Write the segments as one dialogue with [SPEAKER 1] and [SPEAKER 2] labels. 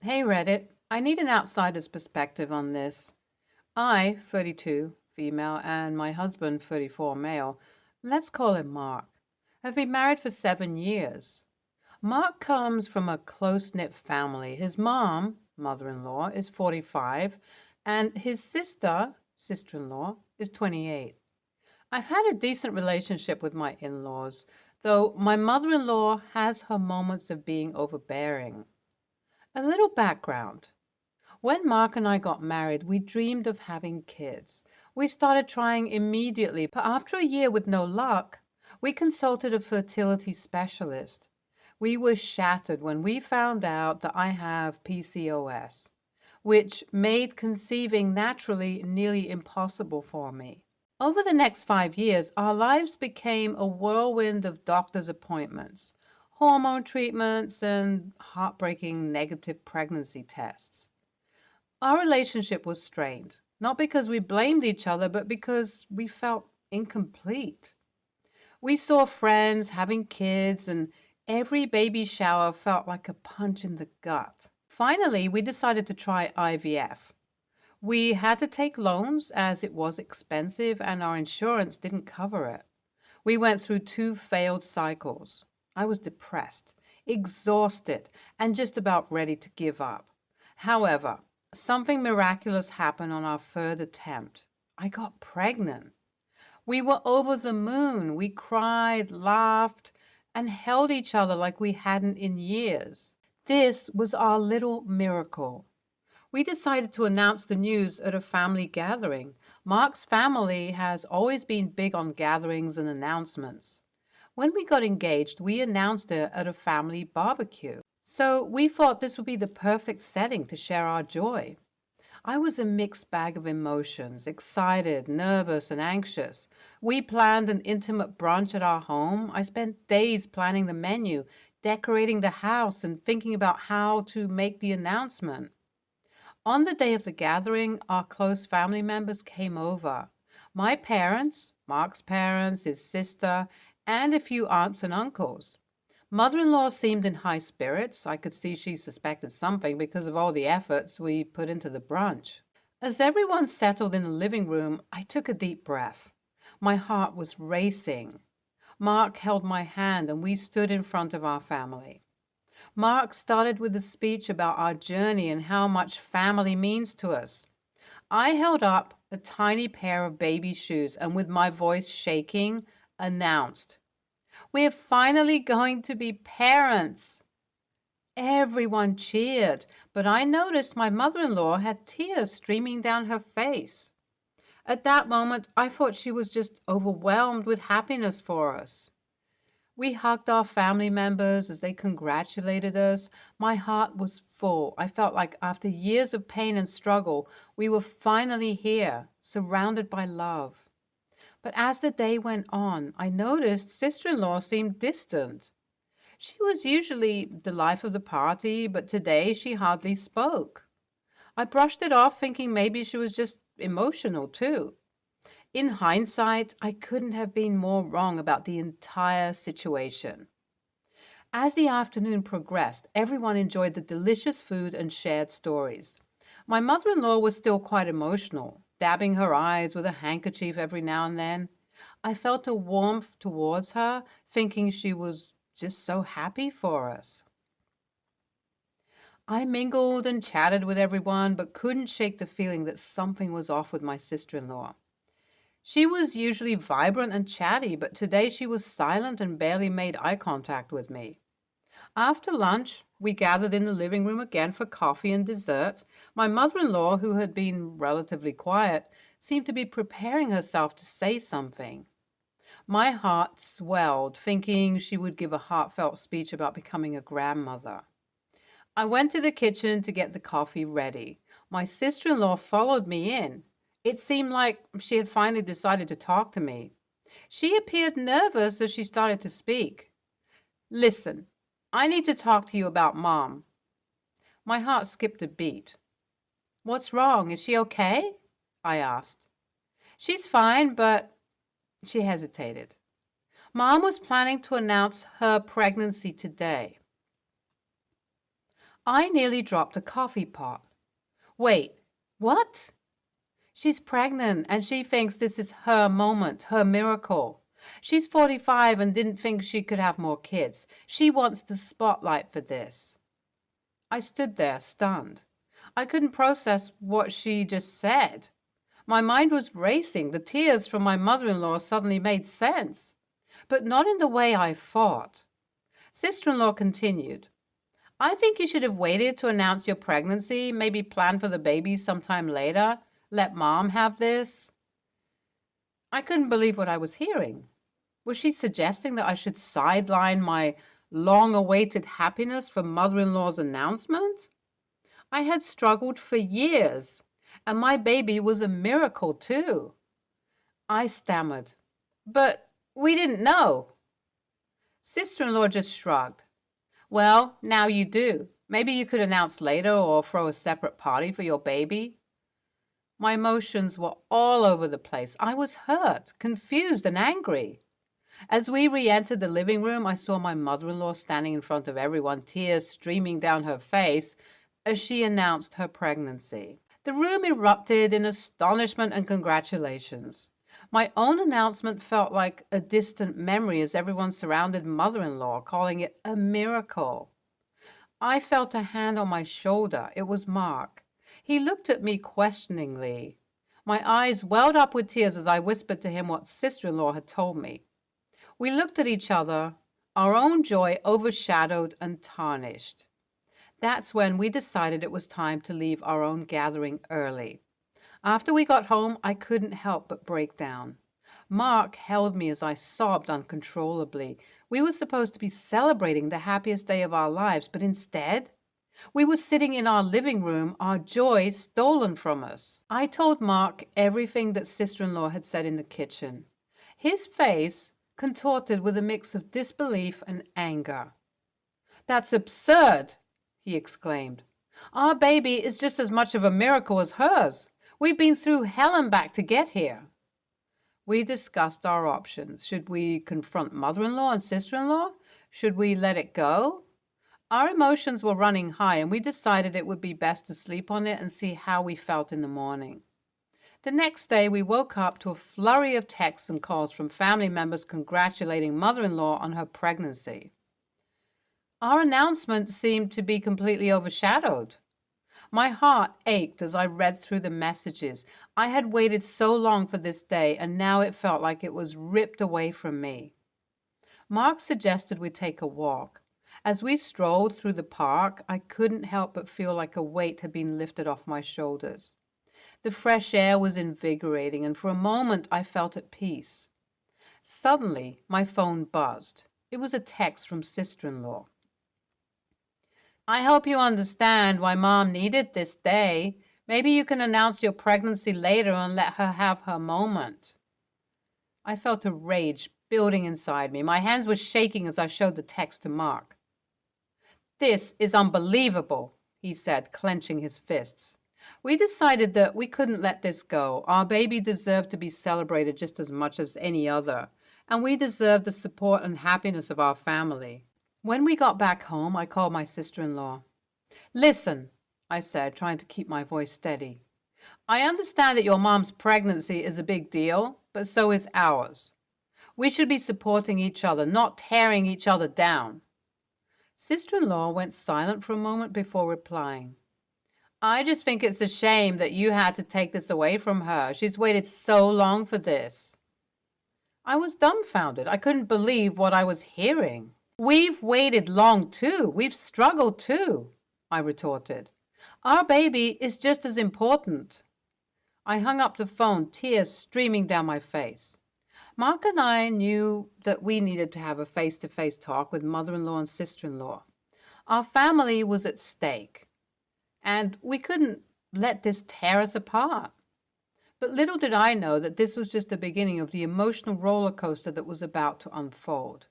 [SPEAKER 1] Hey Reddit, I need an outsider's perspective on this. I, 32, female, and my husband, 34, male, let's call him Mark, have been married for 7 years. Mark comes from a close-knit family. His mom, mother-in-law, is 45, and his sister-in-law, is 28. I've had a decent relationship with my in-laws, though my mother-in-law has her moments of being overbearing. A little background. When Mark and I got married, we dreamed of having kids. We started trying immediately, but after a year with no luck, we consulted a fertility specialist. We were shattered when we found out that I have PCOS, which made conceiving naturally nearly impossible for me. Over the next 5 years, our lives became a whirlwind of doctor's appointments, hormone treatments, and heartbreaking negative pregnancy tests. Our relationship was strained, not because we blamed each other, but because we felt incomplete. We saw friends having kids, and every baby shower felt like a punch in the gut. Finally, we decided to try IVF. We had to take loans as it was expensive and our insurance didn't cover it. We went through 2 failed cycles. I was depressed, exhausted, and just about ready to give up. However, something miraculous happened on our third attempt. I got pregnant. We were over the moon. We cried, laughed, and held each other like we hadn't in years. This was our little miracle. We decided to announce the news at a family gathering. Mark's family has always been big on gatherings and announcements. When we got engaged, we announced it at a family barbecue. So we thought this would be the perfect setting to share our joy. I was a mixed bag of emotions, excited, nervous, and anxious. We planned an intimate brunch at our home. I spent days planning the menu, decorating the house, and thinking about how to make the announcement. On the day of the gathering, our close family members came over. My parents, Mark's parents, his sister, and a few aunts and uncles. Mother-in-law seemed in high spirits. I could see she suspected something because of all the efforts we put into the brunch. As everyone settled in the living room, I took a deep breath. My heart was racing. Mark held my hand and we stood in front of our family. Mark started with a speech about our journey and how much family means to us. I held up a tiny pair of baby shoes and with my voice shaking, announced, "We're finally going to be parents." Everyone cheered, but I noticed my mother-in-law had tears streaming down her face. At that moment, I thought she was just overwhelmed with happiness for us. We hugged our family members as they congratulated us. My heart was full. I felt like after years of pain and struggle, we were finally here, surrounded by love. But as the day went on, I noticed sister-in-law seemed distant. She was usually the life of the party, but today she hardly spoke. I brushed it off, thinking maybe she was just emotional too. In hindsight, I couldn't have been more wrong about the entire situation. As the afternoon progressed, everyone enjoyed the delicious food and shared stories. My mother-in-law was still quite emotional, dabbing her eyes with a handkerchief every now and then. I felt a warmth towards her, thinking she was just so happy for us. I mingled and chatted with everyone, but couldn't shake the feeling that something was off with my sister-in-law. She was usually vibrant and chatty, but today she was silent and barely made eye contact with me. After lunch, we gathered in the living room again for coffee and dessert. My mother-in-law, who had been relatively quiet, seemed to be preparing herself to say something. My heart swelled, thinking she would give a heartfelt speech about becoming a grandmother. I went to the kitchen to get the coffee ready. My sister-in-law followed me in. It seemed like she had finally decided to talk to me. She appeared nervous as she started to speak. "Listen, I need to talk to you about Mom." My heart skipped a beat. "What's wrong? Is she okay?" I asked. "She's fine, but—" She hesitated. Mom was planning to announce her pregnancy today. I nearly dropped a coffee pot. Wait, what? She's pregnant and she thinks this is her moment, her miracle. She's 45 and didn't think she could have more kids. She wants the spotlight for this. I stood there, stunned. I couldn't process what she just said. My mind was racing. The tears from my mother-in-law suddenly made sense, but not in the way I thought. Sister-in-law continued, I think you should have waited to announce your pregnancy, maybe plan for the baby sometime later, let mom have this. I couldn't believe what I was hearing. Was she suggesting that I should sideline my long-awaited happiness for mother-in-law's announcement? I had struggled for years, and my baby was a miracle too. I stammered, but we didn't know. Sister-in-law just shrugged. Well, now you do. Maybe you could announce later or throw a separate party for your baby. My emotions were all over the place. I was hurt, confused, and angry. As we re-entered the living room, I saw my mother-in-law standing in front of everyone, tears streaming down her face as she announced her pregnancy. The room erupted in astonishment and congratulations. My own announcement felt like a distant memory as everyone surrounded mother-in-law, calling it a miracle. I felt a hand on my shoulder. It was Mark. He looked at me questioningly. My eyes welled up with tears as I whispered to him what sister-in-law had told me. We looked at each other, our own joy overshadowed and tarnished. That's when we decided it was time to leave our own gathering early. After we got home, I couldn't help but break down. Mark held me as I sobbed uncontrollably. We were supposed to be celebrating the happiest day of our lives, but instead, we were sitting in our living room, our joy stolen from us. I told Mark everything that sister-in-law had said in the kitchen. His face contorted with a mix of disbelief and anger. That's absurd, he exclaimed. Our baby is just as much of a miracle as hers. We've been through hell and back to get here. We discussed our options. Should we confront mother-in-law and sister-in-law? Should we let it go? Our emotions were running high, and we decided it would be best to sleep on it and see how we felt in the morning. The next day, we woke up to a flurry of texts and calls from family members congratulating mother-in-law on her pregnancy. Our announcement seemed to be completely overshadowed. My heart ached as I read through the messages. I had waited so long for this day, and now it felt like it was ripped away from me. Mark suggested we take a walk. As we strolled through the park, I couldn't help but feel like a weight had been lifted off my shoulders. The fresh air was invigorating, and for a moment I felt at peace. Suddenly, my phone buzzed. It was a text from sister-in-law. I hope you understand why Mom needed this day. Maybe you can announce your pregnancy later and let her have her moment. I felt a rage building inside me. My hands were shaking as I showed the text to Mark. This is unbelievable, he said, clenching his fists. We decided that we couldn't let this go. Our baby deserved to be celebrated just as much as any other, and we deserved the support and happiness of our family. When we got back home, I called my sister-in-law. Listen, I said, trying to keep my voice steady. I understand that your mom's pregnancy is a big deal, but so is ours. We should be supporting each other, not tearing each other down. Sister-in-law went silent for a moment before replying. I just think it's a shame that you had to take this away from her. She's waited so long for this. I was dumbfounded. I couldn't believe what I was hearing. We've waited long too. We've struggled too, I retorted. Our baby is just as important. I hung up the phone, tears streaming down my face. Mark and I knew that we needed to have a face-to-face talk with mother-in-law and sister-in-law. Our family was at stake, and we couldn't let this tear us apart. But little did I know that this was just the beginning of the emotional roller coaster that was about to unfold.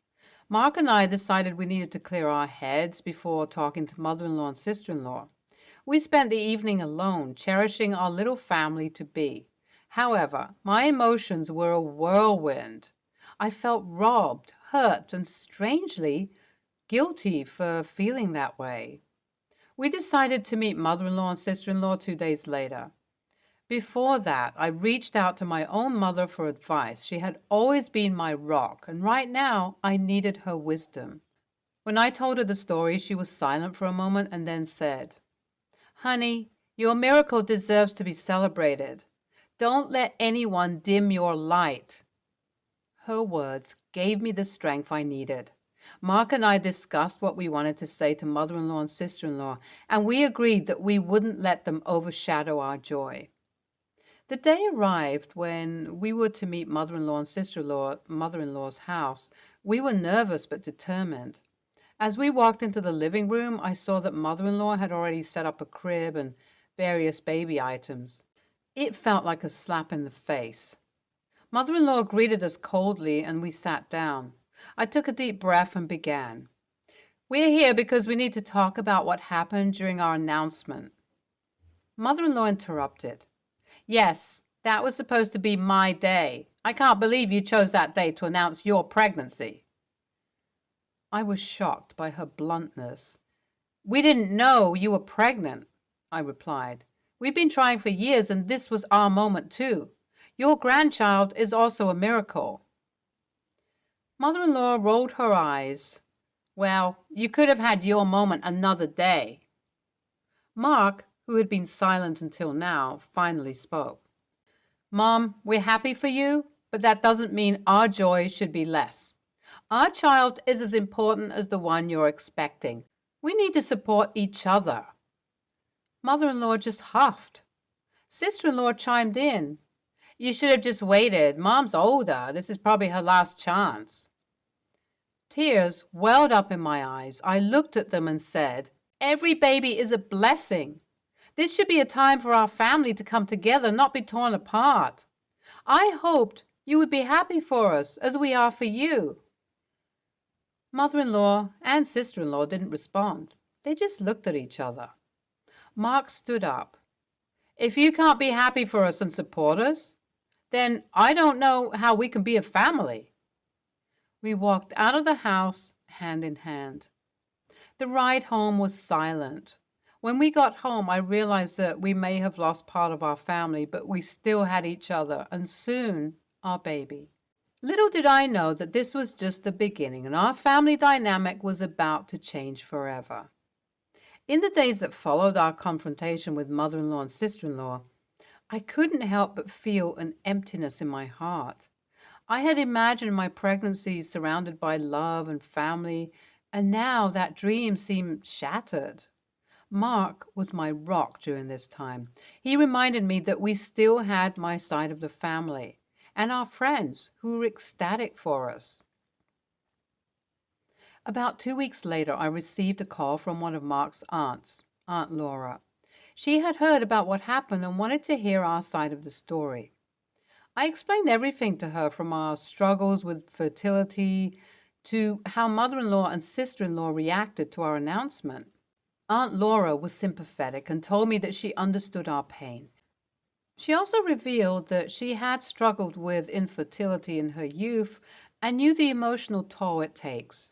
[SPEAKER 1] Mark and I decided we needed to clear our heads before talking to mother-in-law and sister-in-law. We spent the evening alone, cherishing our little family-to-be. However, my emotions were a whirlwind. I felt robbed, hurt, and strangely guilty for feeling that way. We decided to meet mother-in-law and sister-in-law 2 days later. Before that, I reached out to my own mother for advice. She had always been my rock, and right now I needed her wisdom. When I told her the story, she was silent for a moment and then said, "Honey, your miracle deserves to be celebrated. Don't let anyone dim your light." Her words gave me the strength I needed. Mark and I discussed what we wanted to say to mother-in-law and sister-in-law, and we agreed that we wouldn't let them overshadow our joy. The day arrived when we were to meet mother-in-law and sister-in-law at mother-in-law's house. We were nervous but determined. As we walked into the living room, I saw that mother-in-law had already set up a crib and various baby items. It felt like a slap in the face. Mother-in-law greeted us coldly and we sat down. I took a deep breath and began. "We're here because we need to talk about what happened during our announcement." Mother-in-law interrupted. "Yes, that was supposed to be my day. I can't believe you chose that day to announce your pregnancy." I was shocked by her bluntness. "We didn't know you were pregnant," I replied. "We've been trying for years and this was our moment too. Your grandchild is also a miracle." Mother-in-law rolled her eyes. "Well, you could have had your moment another day." Mark, who had been silent until now, finally spoke. "Mom, we're happy for you, but that doesn't mean our joy should be less. Our child is as important as the one you're expecting. We need to support each other." Mother-in-law just huffed. Sister-in-law chimed in. "You should have just waited. Mom's older. This is probably her last chance." Tears welled up in my eyes. I looked at them and said, "Every baby is a blessing. This should be a time for our family to come together, not be torn apart. I hoped you would be happy for us as we are for you." Mother-in-law and sister-in-law didn't respond. They just looked at each other. Mark stood up. "If you can't be happy for us and support us, then I don't know how we can be a family." We walked out of the house hand in hand. The ride home was silent. When we got home, I realized that we may have lost part of our family, but we still had each other, and soon our baby. Little did I know that this was just the beginning, and our family dynamic was about to change forever. In the days that followed our confrontation with mother-in-law and sister-in-law, I couldn't help but feel an emptiness in my heart. I had imagined my pregnancy surrounded by love and family, and now that dream seemed shattered. Mark was my rock during this time. He reminded me that we still had my side of the family and our friends who were ecstatic for us. About 2 weeks later, I received a call from one of Mark's aunts, Aunt Laura. She had heard about what happened and wanted to hear our side of the story. I explained everything to her, from our struggles with fertility to how mother-in-law and sister-in-law reacted to our announcement. Aunt Laura was sympathetic and told me that she understood our pain. She also revealed that she had struggled with infertility in her youth and knew the emotional toll it takes.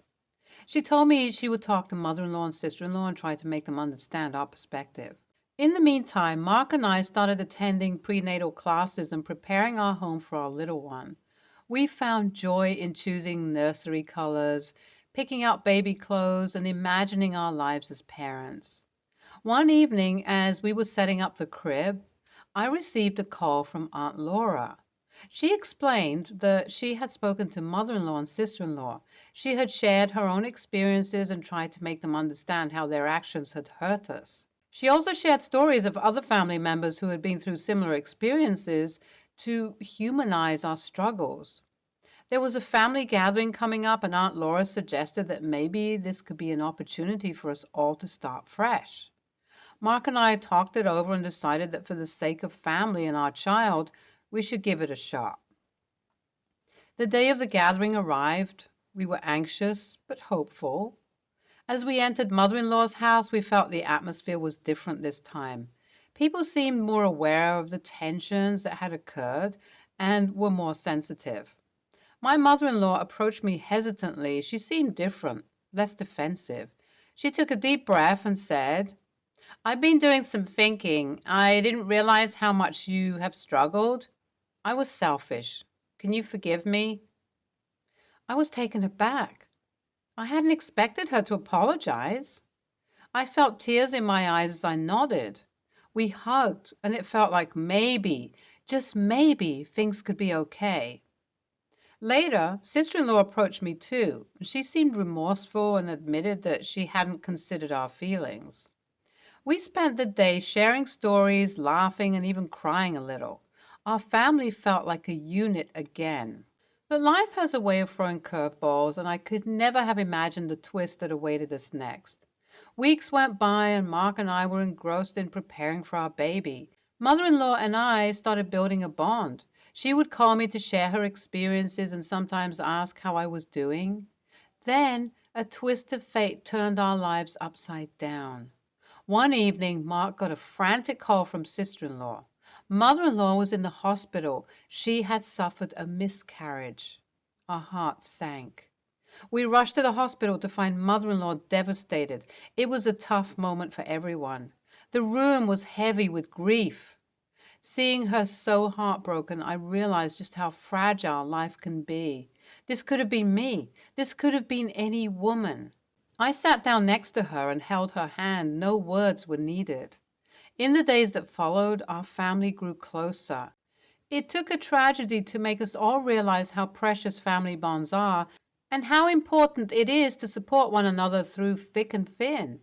[SPEAKER 1] She told me she would talk to mother-in-law and sister-in-law and try to make them understand our perspective. In the meantime, Mark and I started attending prenatal classes and preparing our home for our little one. We found joy in choosing nursery colors, picking out baby clothes, and imagining our lives as parents. One evening, as we were setting up the crib, I received a call from Aunt Laura. She explained that she had spoken to mother-in-law and sister-in-law. She had shared her own experiences and tried to make them understand how their actions had hurt us. She also shared stories of other family members who had been through similar experiences to humanize our struggles. There was a family gathering coming up, and Aunt Laura suggested that maybe this could be an opportunity for us all to start fresh. Mark and I talked it over and decided that for the sake of family and our child, we should give it a shot. The day of the gathering arrived. We were anxious but hopeful. As we entered mother-in-law's house, we felt the atmosphere was different this time. People seemed more aware of the tensions that had occurred and were more sensitive. My mother-in-law approached me hesitantly. She seemed different, less defensive. She took a deep breath and said, I've been doing some thinking. I didn't realize how much you have struggled. I was selfish. Can you forgive me? I was taken aback. I hadn't expected her to apologize. I felt tears in my eyes as I nodded. We hugged, and it felt like maybe, just maybe, things could be okay. Later, sister-in-law approached me too. She seemed remorseful and admitted that she hadn't considered our feelings. We spent the day sharing stories, laughing, and even crying a little. Our family felt like a unit again. But life has a way of throwing curveballs, and I could never have imagined the twist that awaited us next. Weeks went by, and Mark and I were engrossed in preparing for our baby. Mother-in-law and I started building a bond. She would call me to share her experiences and sometimes ask how I was doing. Then a twist of fate turned our lives upside down. One evening, Mark got a frantic call from sister-in-law. Mother-in-law was in the hospital. She had suffered a miscarriage. Our hearts sank. We rushed to the hospital to find mother-in-law devastated. It was a tough moment for everyone. The room was heavy with grief. Seeing her so heartbroken, I realized just how fragile life can be. This could have been me. This could have been any woman. I sat down next to her and held her hand. No words were needed. In the days that followed, our family grew closer. It took a tragedy to make us all realize how precious family bonds are and how important it is to support one another through thick and thin.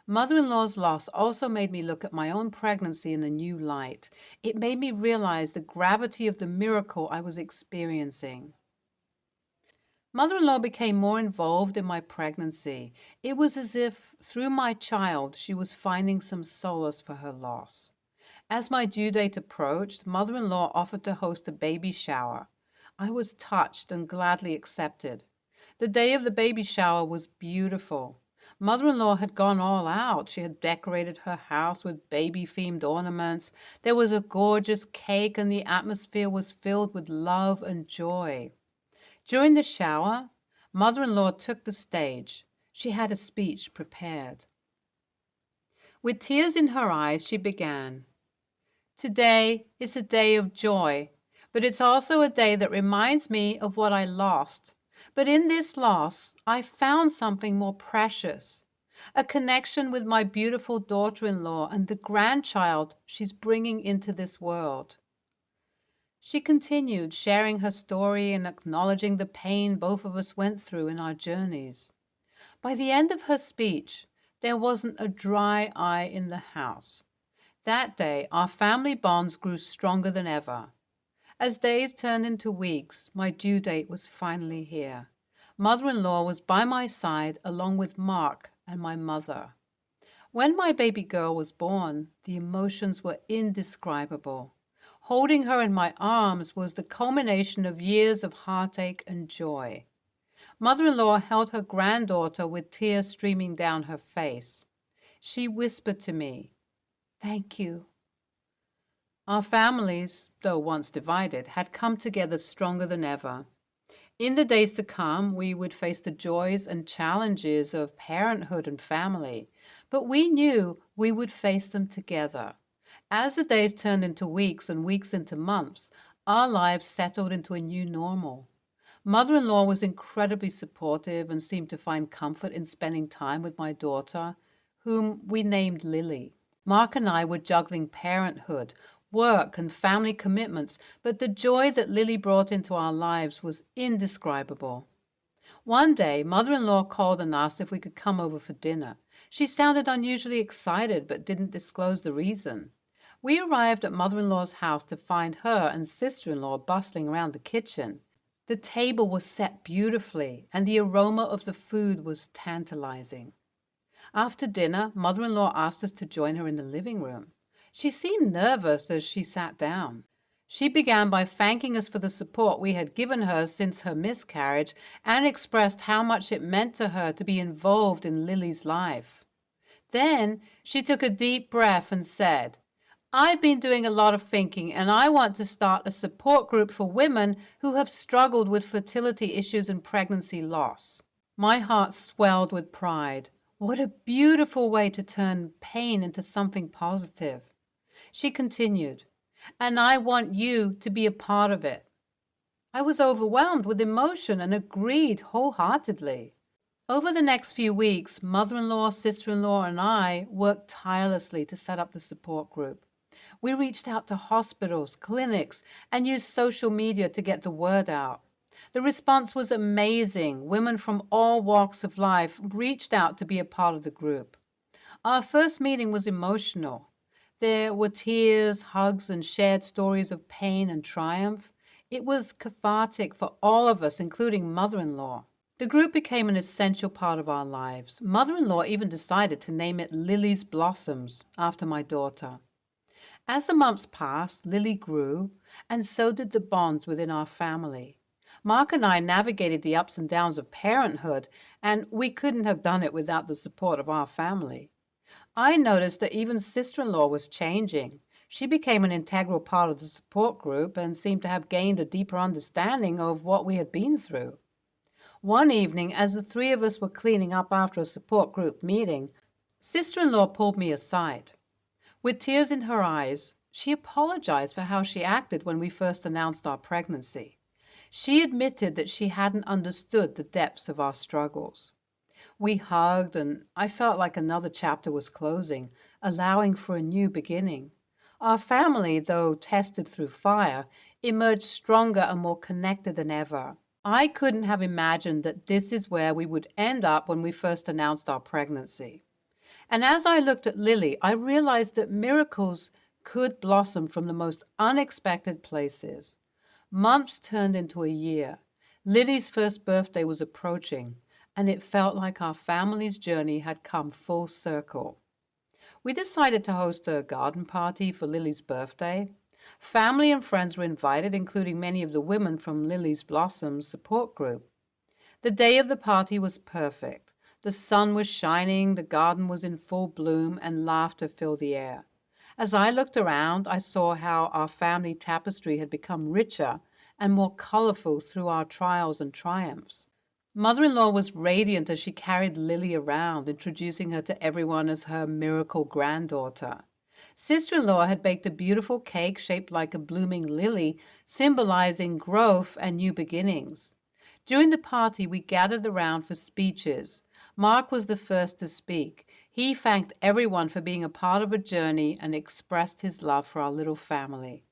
[SPEAKER 1] Mother-in-law's loss also made me look at my own pregnancy in a new light. It made me realize the gravity of the miracle I was experiencing. Mother-in-law became more involved in my pregnancy. It was as if, through my child, she was finding some solace for her loss. As my due date approached, mother-in-law offered to host a baby shower. I was touched and gladly accepted. The day of the baby shower was beautiful. Mother-in-law had gone all out. She had decorated her house with baby-themed ornaments. There was a gorgeous cake, and the atmosphere was filled with love and joy. During the shower, mother-in-law took the stage. She had a speech prepared. With tears in her eyes, she began, "Today is a day of joy, but it's also a day that reminds me of what I lost. But in this loss, I found something more precious, a connection with my beautiful daughter-in-law and the grandchild she's bringing into this world." She continued, sharing her story and acknowledging the pain both of us went through in our journeys. By the end of her speech, there wasn't a dry eye in the house. That day, our family bonds grew stronger than ever. As days turned into weeks, my due date was finally here. Mother-in-law was by my side along with Mark and my mother. When my baby girl was born, the emotions were indescribable. Holding her in my arms was the culmination of years of heartache and joy. Mother-in-law held her granddaughter with tears streaming down her face. She whispered to me, "Thank you." Our families, though once divided, had come together stronger than ever. In the days to come, we would face the joys and challenges of parenthood and family, but we knew we would face them together. As the days turned into weeks and weeks into months, our lives settled into a new normal. Mother-in-law was incredibly supportive and seemed to find comfort in spending time with my daughter, whom we named Lily. Mark and I were juggling parenthood, work, and family commitments, but the joy that Lily brought into our lives was indescribable. One day, mother-in-law called and asked if we could come over for dinner. She sounded unusually excited but didn't disclose the reason. We arrived at mother-in-law's house to find her and sister-in-law bustling around the kitchen. The table was set beautifully, and the aroma of the food was tantalizing. After dinner, mother-in-law asked us to join her in the living room. She seemed nervous as she sat down. She began by thanking us for the support we had given her since her miscarriage and expressed how much it meant to her to be involved in Lily's life. Then she took a deep breath and said, "I've been doing a lot of thinking, and I want to start a support group for women who have struggled with fertility issues and pregnancy loss." My heart swelled with pride. What a beautiful way to turn pain into something positive. She continued, and I want you to be a part of it. I was overwhelmed with emotion and agreed wholeheartedly. Over the next few weeks, mother-in-law, sister-in-law, and I worked tirelessly to set up the support group. We reached out to hospitals, clinics, and used social media to get the word out. The response was amazing. Women from all walks of life reached out to be a part of the group. Our first meeting was emotional. There were tears, hugs, and shared stories of pain and triumph. It was cathartic for all of us, including mother-in-law. The group became an essential part of our lives. Mother-in-law even decided to name it Lily's Blossoms, after my daughter. As the months passed, Lily grew, and so did the bonds within our family. Mark and I navigated the ups and downs of parenthood, and we couldn't have done it without the support of our family. I noticed that even sister-in-law was changing. She became an integral part of the support group and seemed to have gained a deeper understanding of what we had been through. One evening, as the three of us were cleaning up after a support group meeting, sister-in-law pulled me aside. With tears in her eyes, she apologized for how she acted when we first announced our pregnancy. She admitted that she hadn't understood the depths of our struggles. We hugged, and I felt like another chapter was closing, allowing for a new beginning. Our family, though tested through fire, emerged stronger and more connected than ever. I couldn't have imagined that this is where we would end up when we first announced our pregnancy. And as I looked at Lily, I realized that miracles could blossom from the most unexpected places. Months turned into a year. Lily's first birthday was approaching, and it felt like our family's journey had come full circle. We decided to host a garden party for Lily's birthday. Family and friends were invited, including many of the women from Lily's Blossoms support group. The day of the party was perfect. The sun was shining, the garden was in full bloom, and laughter filled the air. As I looked around, I saw how our family tapestry had become richer and more colorful through our trials and triumphs. Mother-in-law was radiant as she carried Lily around, introducing her to everyone as her miracle granddaughter. Sister-in-law had baked a beautiful cake shaped like a blooming lily, symbolizing growth and new beginnings. During the party, we gathered around for speeches. Mark was the first to speak. He thanked everyone for being a part of a journey and expressed his love for our little family.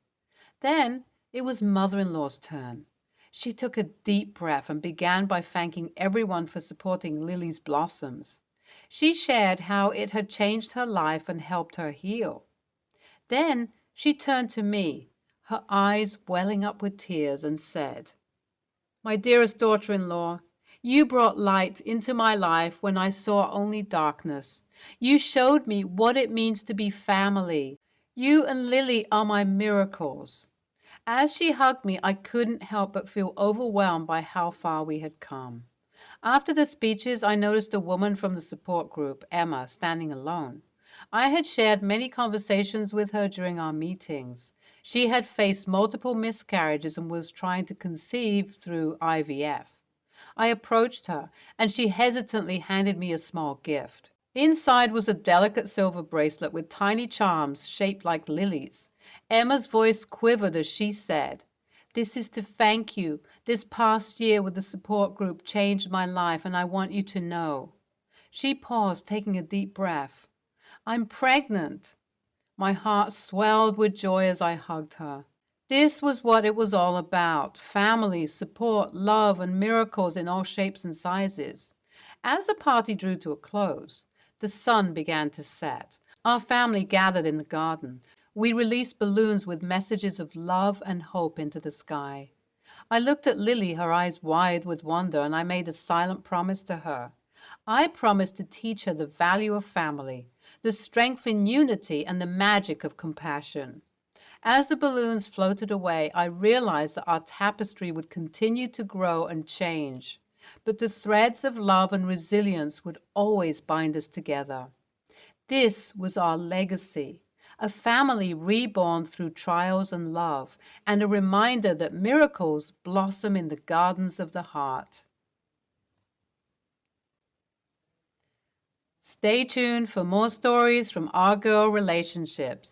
[SPEAKER 1] Then it was mother-in-law's turn. She took a deep breath and began by thanking everyone for supporting Lily's Blossoms. She shared how it had changed her life and helped her heal. Then she turned to me, her eyes welling up with tears, and said, "My dearest daughter-in-law, you brought light into my life when I saw only darkness. You showed me what it means to be family. You and Lily are my miracles." As she hugged me, I couldn't help but feel overwhelmed by how far we had come. After the speeches, I noticed a woman from the support group, Emma, standing alone. I had shared many conversations with her during our meetings. She had faced multiple miscarriages and was trying to conceive through IVF. I approached her, and she hesitantly handed me a small gift. Inside was a delicate silver bracelet with tiny charms shaped like lilies. Emma's voice quivered as she said, "This is to thank you. This past year with the support group changed my life, and I want you to know." She paused, taking a deep breath. "I'm pregnant." My heart swelled with joy as I hugged her. This was what it was all about: family, support, love, and miracles in all shapes and sizes. As the party drew to a close, the sun began to set. Our family gathered in the garden. We released balloons with messages of love and hope into the sky. I looked at Lily, her eyes wide with wonder, and I made a silent promise to her. I promised to teach her the value of family, the strength in unity, and the magic of compassion. As the balloons floated away, I realized that our tapestry would continue to grow and change, but the threads of love and resilience would always bind us together. This was our legacy, a family reborn through trials and love, and a reminder that miracles blossom in the gardens of the heart. Stay tuned for more stories from our girl relationships.